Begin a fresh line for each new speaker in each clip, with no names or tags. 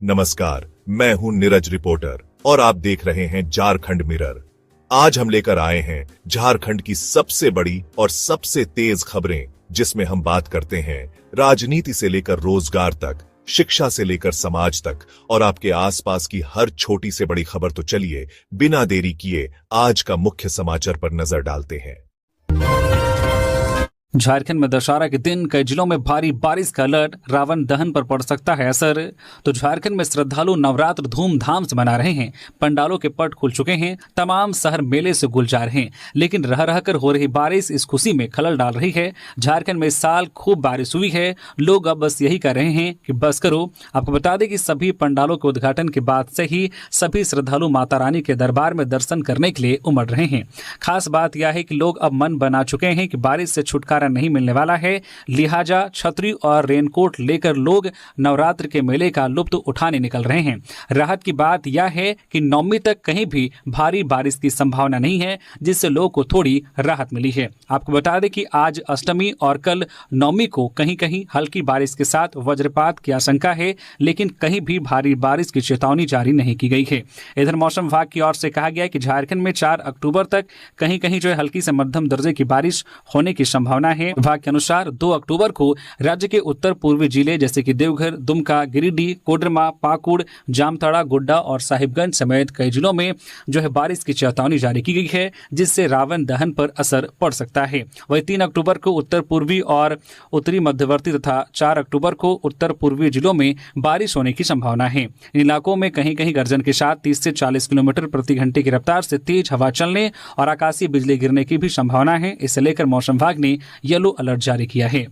नमस्कार, मैं हूं नीरज रिपोर्टर और आप देख रहे हैं झारखंड मिरर। आज हम लेकर आए हैं झारखंड की सबसे बड़ी और सबसे तेज खबरें, जिसमें हम बात करते हैं राजनीति से लेकर रोजगार तक, शिक्षा से लेकर समाज तक और आपके आसपास की हर छोटी से बड़ी खबर। तो चलिए बिना देरी किए आज का मुख्य समाचार पर नजर डालते हैं।
झारखंड में दशहरा के दिन कई जिलों में भारी बारिश का अलर्ट, रावण दहन पर पड़ सकता है असर। तो झारखंड में श्रद्धालु नवरात्र धूमधाम से मना रहे हैं। पंडालों के पट खुल चुके हैं, तमाम शहर मेले से गुलजार हैं, लेकिन रह रहकर हो रही बारिश इस खुशी में खलल डाल रही है। झारखंड में इस साल खूब बारिश हुई है, लोग अब बस यही कह रहे हैं कि बस करो। आपको बता दें कि सभी पंडालों के उद्घाटन के बाद से ही सभी श्रद्धालु माता रानी के दरबार में दर्शन करने के लिए उमड़ रहे हैं। खास बात यह है कि लोग अब मन बना चुके हैं कि बारिश से छुटकारा नहीं मिलने वाला है, लिहाजा छतरी और रेनकोट लेकर लोग नवरात्र के मेले का लुत्फ उठाने निकल रहे हैं। राहत की बात यह है कि नवमी तक कहीं भी भारी बारिश की संभावना नहीं है, जिससे लोगों को थोड़ी राहत मिली है। आपको बता दें कि आज अष्टमी और कल नवमी को कहीं कहीं हल्की बारिश के साथ वज्रपात की आशंका है, लेकिन कहीं भी भारी बारिश की चेतावनी जारी नहीं की गई है। इधर मौसम विभाग की ओर से कहा गया है कि झारखंड में 4 अक्टूबर तक कहीं कहीं हल्की से मध्यम दर्जे की बारिश होने की संभावना है। विभाग के अनुसार 2 अक्टूबर को राज्य के उत्तर पूर्वी जिले जैसे कि देवघर, दुमका, गिरिडीह, कोडरमा, पाकुड़, जामताड़ा, गोड्डा और साहिबगंज समेत कई जिलों में बारिश की चेतावनी जारी की गई है, जिससे रावण दहन पर असर पड़ सकता है। वहीं 3 अक्टूबर को उत्तर पूर्वी और उत्तरी मध्यवर्ती तथा 4 अक्टूबर को उत्तर पूर्वी जिलों में बारिश होने की संभावना है। इन इलाकों में कहीं कहीं गर्जन के साथ 30 से 40 किलोमीटर प्रति घंटे की रफ्तार से तेज हवा चलने और आकाशीय बिजली गिरने की भी संभावना है। इसे लेकर मौसम विभाग ने येलो अलर्ट जारी किया है।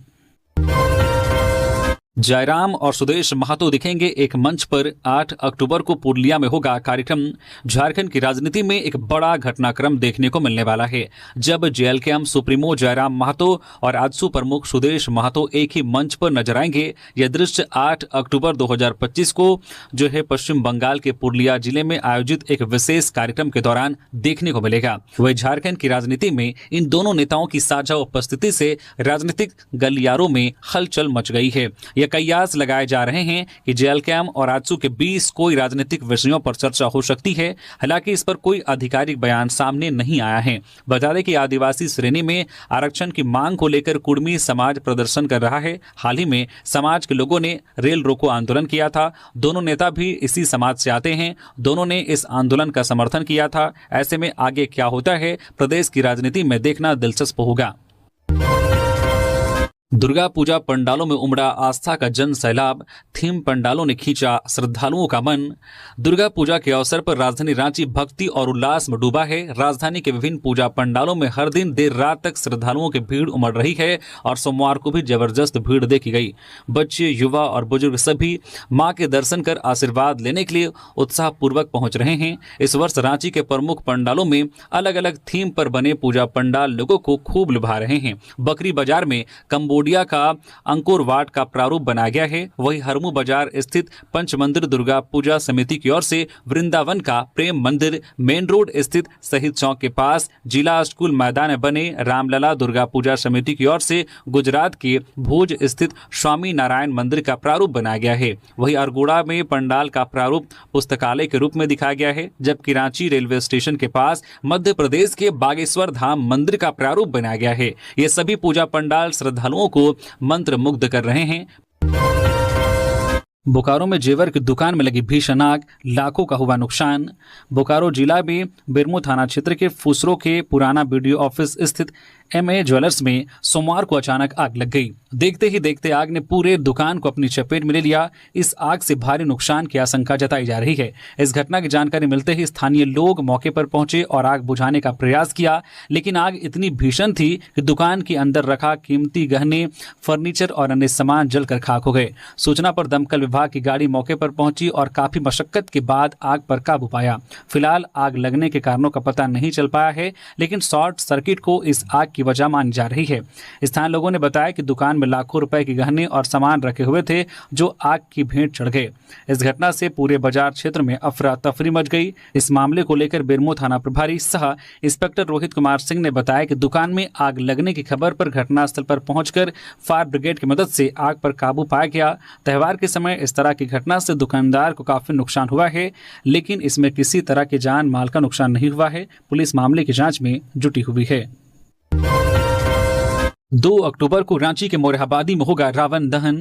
जयराम और सुदेश महतो दिखेंगे एक मंच पर। 8 अक्टूबर को पूर्णिया में होगा कार्यक्रम। झारखंड की राजनीति में एक बड़ा घटनाक्रम देखने को मिलने वाला है, जब जेएलकेएम सुप्रीमो जयराम महतो और आजसू प्रमुख सुदेश महतो एक ही मंच पर नजर आएंगे। यह दृश्य 8 अक्टूबर 2025 को पश्चिम बंगाल के पुरुलिया जिले में आयोजित एक विशेष कार्यक्रम के दौरान देखने को मिलेगा। वह झारखंड की राजनीति में इन दोनों नेताओं की साझा उपस्थिति से राजनीतिक गलियारों में हलचल मच गई है। यह कयास लगाए जा रहे हैं कि जेएलकेएम और आजसू के बीच कोई राजनीतिक विषयों पर चर्चा हो सकती है। हालांकि इस पर कोई आधिकारिक बयान सामने नहीं आया है। बता दें कि आदिवासी श्रेणी में आरक्षण की मांग को लेकर कुर्मी समाज प्रदर्शन कर रहा है। हाल ही में समाज के लोगों ने रेल रोको आंदोलन किया था। दोनों नेता भी इसी समाज से आते हैं। दोनों ने इस आंदोलन का समर्थन किया था। ऐसे में आगे क्या होता है, प्रदेश की राजनीति में देखना दिलचस्प होगा। दुर्गा पूजा पंडालों में उमड़ा आस्था का जन सैलाब। थीम पंडालों ने खींचा श्रद्धालुओं का मन। दुर्गा पूजा के अवसर पर राजधानी रांची भक्ति और उल्लास में डूबा है। राजधानी के विभिन्न पूजा पंडालों में हर दिन देर रात तक श्रद्धालुओं की भीड़ उमड़ रही है और सोमवार को भी जबरदस्त भीड़ देखी गई। बच्चे, युवा और बुजुर्ग सभी मां के दर्शन कर आशीर्वाद लेने के लिए उत्साहपूर्वक पहुंच रहे हैं। इस वर्ष रांची के प्रमुख पंडालों में अलग अलग थीम पर बने पूजा पंडाल लोगों को खूब लुभा रहे हैं। बकरी बाजार में कंबोडिया का अंकुर वाट का प्रारूप बनाया गया है। वहीं हरमू बाजार स्थित पंच मंदिर दुर्गा पूजा समिति की ओर से वृंदावन का प्रेम मंदिर, मेन रोड स्थित शहीद चौक के पास जिला स्कूल मैदान में बने रामलला दुर्गा पूजा समिति की ओर से गुजरात के भुज स्थित स्वामी नारायण मंदिर का प्रारूप बनाया गया है। वहीं अरगोड़ा में पंडाल का प्रारूप पुस्तकालय के रूप में दिखाया गया है, जबकि रांची रेलवे स्टेशन के पास मध्य प्रदेश के बागेश्वर धाम मंदिर का प्रारूप बनाया गया है। ये सभी पूजा पंडाल श्रद्धालुओं को मंत्र मुग्ध कर रहे हैं। बोकारो में जेवर की दुकान में लगी भीषण आग, लाखों का हुआ नुकसान। बोकारो जिला में बिरमू थाना क्षेत्र के फुसरो के पुराना बीडीओ ऑफिस स्थित एमए ज्वेलर्स में सोमवार को अचानक आग लग गई। देखते ही देखते आग ने पूरे दुकान को अपनी चपेट में ले लिया। इस आग से भारी नुकसान की आशंका जताई जा रही है। इस घटना की जानकारी मिलते ही स्थानीय लोग मौके पर पहुंचे और आग बुझाने का प्रयास किया, लेकिन आग इतनी भीषण थी कि दुकान के अंदर रखा कीमती गहने, फर्नीचर और अन्य सामान जलकर खाक हो गए। सूचना पर दमकल विभाग की गाड़ी मौके पर पहुंची और काफी मशक्कत के बाद आग पर काबू पाया। फिलहाल आग लगने के कारणों का पता नहीं चल पाया है, लेकिन शॉर्ट सर्किट को इस आग की की वजह मानी जा रही है। स्थानीय लोगों ने बताया कि दुकान में लाखों रुपए के गहने और सामान रखे हुए थे जो आग की भेंट चढ़ गए। इस घटना से पूरे बाजार क्षेत्र में अफरा तफरी मच गई। इस मामले को लेकर बेरमो थाना प्रभारी सह इंस्पेक्टर रोहित कुमार सिंह ने बताया कि दुकान में आग लगने की खबर पर घटनास्थल पर पहुंचकर फायर ब्रिगेड की मदद से आग पर काबू पाया गया। त्योहार के समय इस तरह की घटना से दुकानदार को काफी नुकसान हुआ है, लेकिन इसमें किसी तरह के जान माल का नुकसान नहीं हुआ है। पुलिस मामले की जांच में जुटी हुई है। 2 अक्टूबर को रांची के मोरहाबादी में होगा रावण दहन।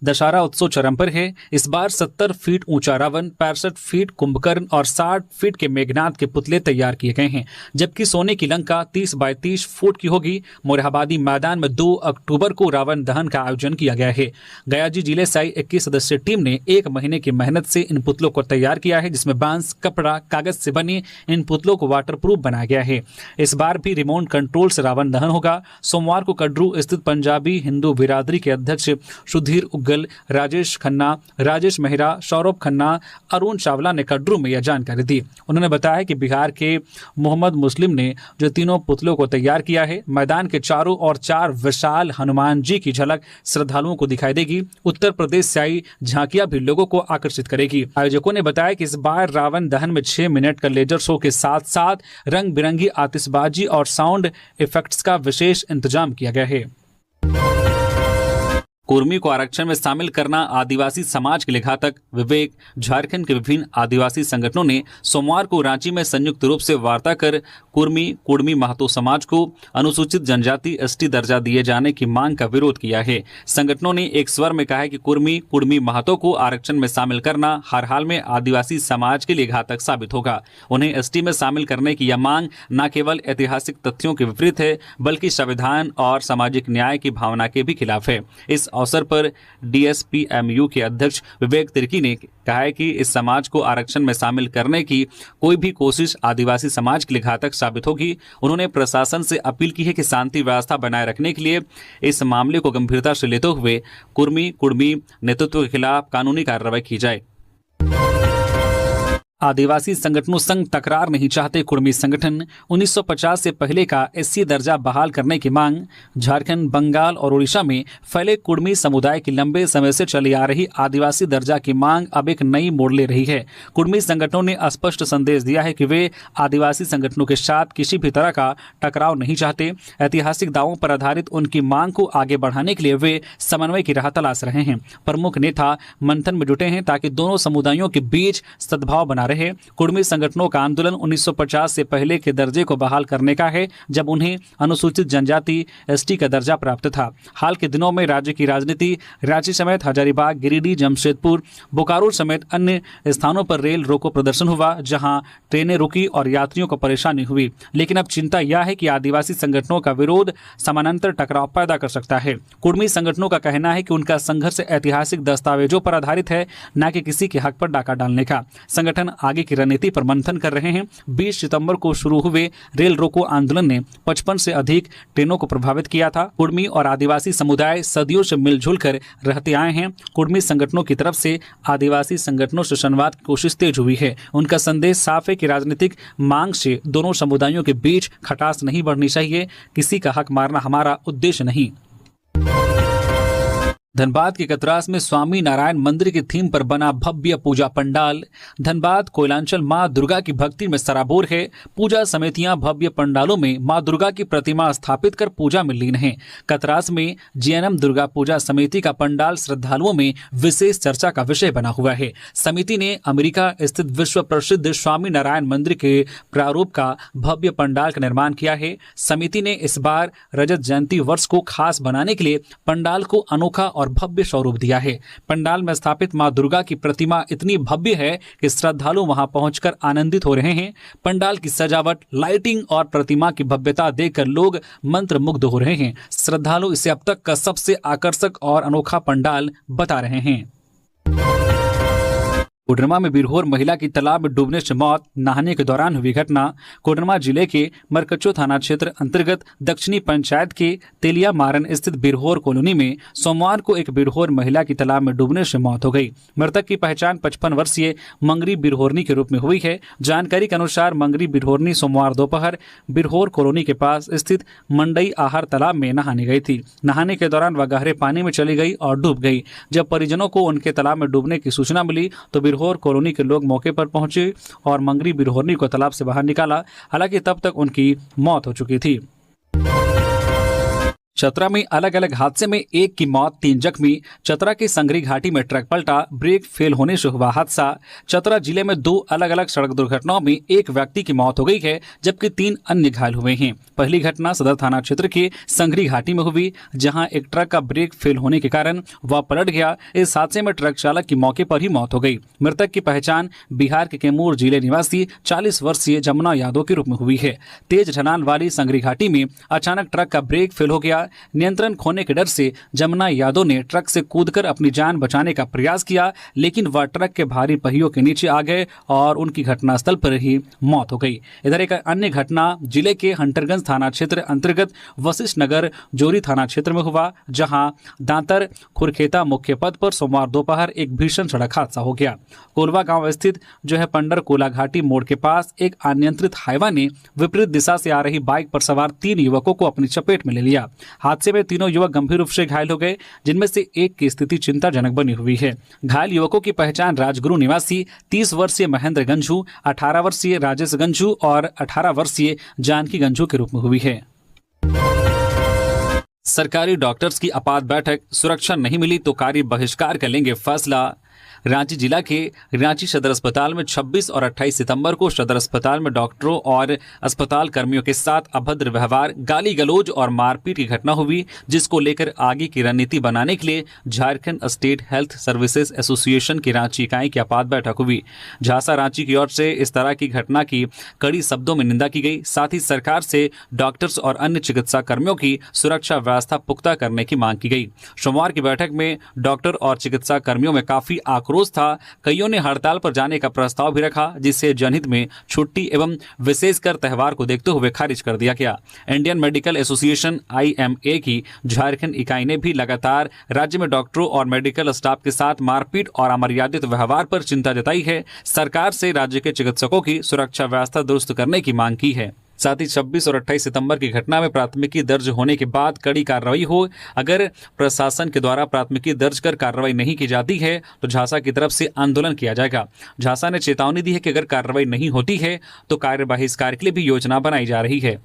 दशहरा उत्सव चरम पर है। इस बार 70 फीट ऊंचा रावण, 65 फीट कुंभकर्ण और 60 फीट के मेघनाथ के पुतले तैयार किए गए हैं, जबकि सोने की लंका 30 बाय 30 फुट की होगी। मोरहाबादी मैदान में 2 अक्टूबर को रावण दहन का आयोजन किया गया है। गयाजी जिले से आई 21 सदस्यीय टीम ने 1 महीने की मेहनत से इन पुतलों को तैयार किया है, जिसमें बांस, कपड़ा, कागज से बने इन पुतलों को वाटरप्रूफ बनाया गया है। इस बार भी रिमोट कंट्रोल से रावण दहन होगा। सोमवार को कड्रू स्थित पंजाबी हिंदू बिरादरी के अध्यक्ष सुधीर उग्गल, राजेश खन्ना, राजेश मेहरा, सौरभ खन्ना, अरुण चावला ने कड्रू में यह जानकारी दी। उन्होंने बताया कि बिहार के मोहम्मद मुस्लिम ने जो तीनों पुतलों को तैयार किया है। मैदान के चारों ओर 4 विशाल हनुमान जी की झलक श्रद्धालुओं को दिखाई देगी। उत्तर प्रदेश से आई झांकियां भी लोगों को आकर्षित करेगी। आयोजकों ने बताया कि इस बार रावण दहन में 6 मिनट का लेजर शो के साथ साथ रंग बिरंगी आतिशबाजी और साउंड इफेक्ट्स का विशेष इंतजाम किया गया है। कुर्मी को आरक्षण में शामिल करना आदिवासी समाज के लिए घातक। विवेक, झारखंड के विभिन्न आदिवासी संगठनों ने सोमवार को रांची में संयुक्त रूप से वार्ता कर कुर्मी महतो समाज को अनुसूचित जनजाति एसटी दर्जा दिए जाने की मांग का विरोध किया है। संगठनों ने एक स्वर में कहा है कि कुर्मी महतो को आरक्षण में शामिल करना हर हाल में आदिवासी समाज के लिए घातक साबित होगा। उन्हें एसटी में शामिल करने की यह मांग न केवल ऐतिहासिक तथ्यों के विपरीत है, बल्कि संविधान और सामाजिक न्याय की भावना के भी खिलाफ है। इस अवसर पर डीएसपीएमयू के अध्यक्ष विवेक तिर्की ने कहा है कि इस समाज को आरक्षण में शामिल करने की कोई भी कोशिश आदिवासी समाज के लिए घातक साबित होगी। उन्होंने प्रशासन से अपील की है कि शांति व्यवस्था बनाए रखने के लिए इस मामले को गंभीरता से लेते हुए कुर्मी नेतृत्व के खिलाफ कानूनी कार्रवाई की जाए। आदिवासी संगठनों संग तकरार नहीं चाहते कुर्मी संगठन। 1950 से पहले का एससी दर्जा बहाल करने की मांग। झारखंड, बंगाल और उड़ीसा में फैले कुर्मी समुदाय की लंबे समय से चली आ रही आदिवासी दर्जा की मांग अब एक नई मोड़ ले रही है। कुर्मी संगठनों ने स्पष्ट संदेश दिया है कि वे आदिवासी संगठनों के साथ किसी भी तरह का टकराव नहीं चाहते। ऐतिहासिक दावों पर आधारित उनकी मांग को आगे बढ़ाने के लिए वे समन्वय की राह तलाश रहे हैं। प्रमुख नेता मंथन में जुटे हैं ताकि दोनों समुदायों के बीच सद्भाव बना रहे। कुर्मी संगठनों का आंदोलन 1950 से पहले के दर्जे को बहाल करने का है, जब उन्हें अनुसूचित जनजाति एसटी का दर्जा प्राप्त था। हाल के दिनों में राज्य की राजनीति रांची समेत हजारीबाग, गिरिडीह, जमशेदपुर, बोकारो समेत अन्य स्थानों पर रेल रोको प्रदर्शन हुआ, जहां ट्रेनें रुकी और यात्रियों को परेशानी हुई। लेकिन अब चिंता यह है कि आदिवासी संगठनों का विरोध समानांतर टकराव पैदा कर सकता है। कुर्मी संगठनों का कहना है कि उनका संघर्ष ऐतिहासिक दस्तावेजों पर आधारित है, न कि किसी के हक पर डाका डालने का। संगठन आगे की रणनीति पर मंथन कर रहे हैं। 20 सितंबर को शुरू हुए रेल रोको आंदोलन ने 55 से अधिक ट्रेनों को प्रभावित किया था। कुर्मी और आदिवासी समुदाय सदियों से मिलजुल कर रहते आए हैं। कुर्मी संगठनों की तरफ से आदिवासी संगठनों से संवाद की कोशिश तेज हुई है। उनका संदेश साफ है कि राजनीतिक मांग से दोनों समुदायों के बीच खटास नहीं बढ़नी चाहिए। किसी का हक मारना हमारा उद्देश्य नहीं। धनबाद के कतरास में स्वामी नारायण मंदिर की थीम पर बना भव्य पूजा पंडाल। धनबाद कोयलांचल मां दुर्गा की भक्ति में सराबोर है। पूजा समितियां भव्य पंडालों में मां दुर्गा की प्रतिमा स्थापित कर पूजा में लीन हैं। कतरास में जीएनएम दुर्गा पूजा समिति का पंडाल श्रद्धालुओं में विशेष चर्चा का विषय बना हुआ है। समिति ने अमेरिका स्थित विश्व प्रसिद्ध स्वामी नारायण मंदिर के प्रारूप का भव्य पंडाल का निर्माण किया है। समिति ने इस बार रजत जयंती वर्ष को खास बनाने के लिए पंडाल को अनोखा और भव्य स्वरूप दिया है। पंडाल में स्थापित मां दुर्गा की प्रतिमा इतनी भव्य है कि श्रद्धालु वहां पहुंचकर आनंदित हो रहे हैं। पंडाल की सजावट, लाइटिंग और प्रतिमा की भव्यता देखकर लोग मंत्रमुग्ध हो रहे हैं। श्रद्धालु इसे अब तक का सबसे आकर्षक और अनोखा पंडाल बता रहे हैं। कोडरमा में बिरहोर महिला की तालाब में डूबने से मौत, नहाने के दौरान हुई घटना। कोडरमा जिले के मरकच्चो थाना क्षेत्र अंतर्गत दक्षिणी पंचायत के तेलिया मारन स्थित बिरहोर कॉलोनी में सोमवार को एक बिरहोर महिला की तालाब में डूबने से मौत हो गई। मृतक की पहचान 55 वर्षीय मंगरी बिरहोरनी के रूप में हुई है। जानकारी के अनुसार मंगरी बिरहोरनी सोमवार दोपहर बिरहोर कॉलोनी के पास स्थित मंडई आहार तालाब में नहाने गई थी। नहाने के दौरान वह गहरे पानी में चली गई और डूब गई। जब परिजनों को उनके तालाब में डूबने की सूचना मिली तो बिरहोर कॉलोनी के लोग मौके पर पहुंचे और मंगरी बिरहोरनी को तालाब से बाहर निकाला। हालांकि तब तक उनकी मौत हो चुकी थी। चतरा में अलग अलग हादसे में एक की मौत, 3 जख्मी। चतरा के संगरी घाटी में ट्रक पलटा, ब्रेक फेल होने से हुआ हादसा। चतरा जिले में 2 अलग अलग सड़क दुर्घटनाओं में एक व्यक्ति की मौत हो गई है, जबकि 3 अन्य घायल हुए हैं। पहली घटना सदर थाना क्षेत्र के संगरी घाटी में हुई, जहां एक ट्रक का ब्रेक फेल होने के कारण वह पलट गया। इस हादसे में ट्रक चालक की मौके पर ही मौत हो गई। मृतक की पहचान बिहार के कैमूर जिले निवासी 40 वर्षीय जमुना यादव के रूप में हुई है। तेज ढलान वाली संगरी घाटी में अचानक ट्रक का ब्रेक फेल हो गया। नियंत्रण खोने के डर से जमुना यादव ने ट्रक से कूदकर अपनी जान बचाने का प्रयास किया, लेकिन वह ट्रक के भारी पहियों के नीचे आ गए और उनकी घटनास्थल पर ही मौत हो गई। इधर एक अन्य घटना जिले के हंटरगंज थाना क्षेत्र अंतर्गत वशिष्ठ नगर जोरी थाना क्षेत्र में हुआ, जहां दांतर खुरखेता मुख्य पद पर सोमवार दोपहर एक भीषण सड़क हादसा हो गया। कोलवा गांव स्थित पंडर कोला घाटी मोड़ के पास एक अनियंत्रित हाईवा ने विपरीत दिशा से आ रही बाइक पर सवार 3 युवकों को अपनी चपेट में ले लिया। हादसे में तीनों युवक गंभीर रूप से घायल हो गए, जिनमें से एक की स्थिति चिंताजनक बनी हुई है। घायल युवकों की पहचान राजगुरु निवासी 30 वर्षीय महेंद्र गंजू, 18 वर्षीय राजेश गंजू और 18 वर्षीय जानकी गंजू के रूप में हुई है। सरकारी डॉक्टर्स की आपात बैठक, सुरक्षा नहीं मिली तो कार्य बहिष्कार कर लेंगे फैसला। रांची जिला के रांची सदर अस्पताल में 26 और 28 सितंबर को सदर अस्पताल में डॉक्टरों और अस्पताल कर्मियों के साथ अभद्र व्यवहार, गाली गलौज और मारपीट की घटना हुई, जिसको लेकर आगे की रणनीति बनाने के लिए Jharkhand state health services association की रांची इकाई की आपात बैठक हुई। झांसा रांची की ओर से इस तरह की घटना की कड़ी शब्दों में निंदा की गई। साथ ही सरकार से डॉक्टर्स और अन्य चिकित्सा कर्मियों की सुरक्षा व्यवस्था पुख्ता करने की मांग की गई। सोमवार की बैठक में डॉक्टर और चिकित्सा कर्मियों में काफी आक्रोश था। कईयों ने हड़ताल पर जाने का प्रस्ताव भी रखा, जिसे जनहित में छुट्टी एवं विशेषकर त्योहार को देखते हुए खारिज कर दिया गया। इंडियन मेडिकल एसोसिएशन IMA की झारखंड इकाई ने भी लगातार राज्य में डॉक्टरों और मेडिकल स्टाफ के साथ मारपीट और अमर्यादित व्यवहार पर चिंता जताई है। सरकार से राज्य के चिकित्सकों की सुरक्षा व्यवस्था दुरुस्त करने की मांग की है। साथ ही 26 और 28 सितंबर की घटना में प्राथमिकी दर्ज होने के बाद कड़ी कार्रवाई हो। अगर प्रशासन के द्वारा प्राथमिकी दर्ज कर कार्रवाई नहीं की जाती है तो झांसा की तरफ से आंदोलन किया जाएगा। झांसा ने चेतावनी दी है कि अगर कार्रवाई नहीं होती है तो कार्य बहिष्कार के लिए भी योजना बनाई जा रही है।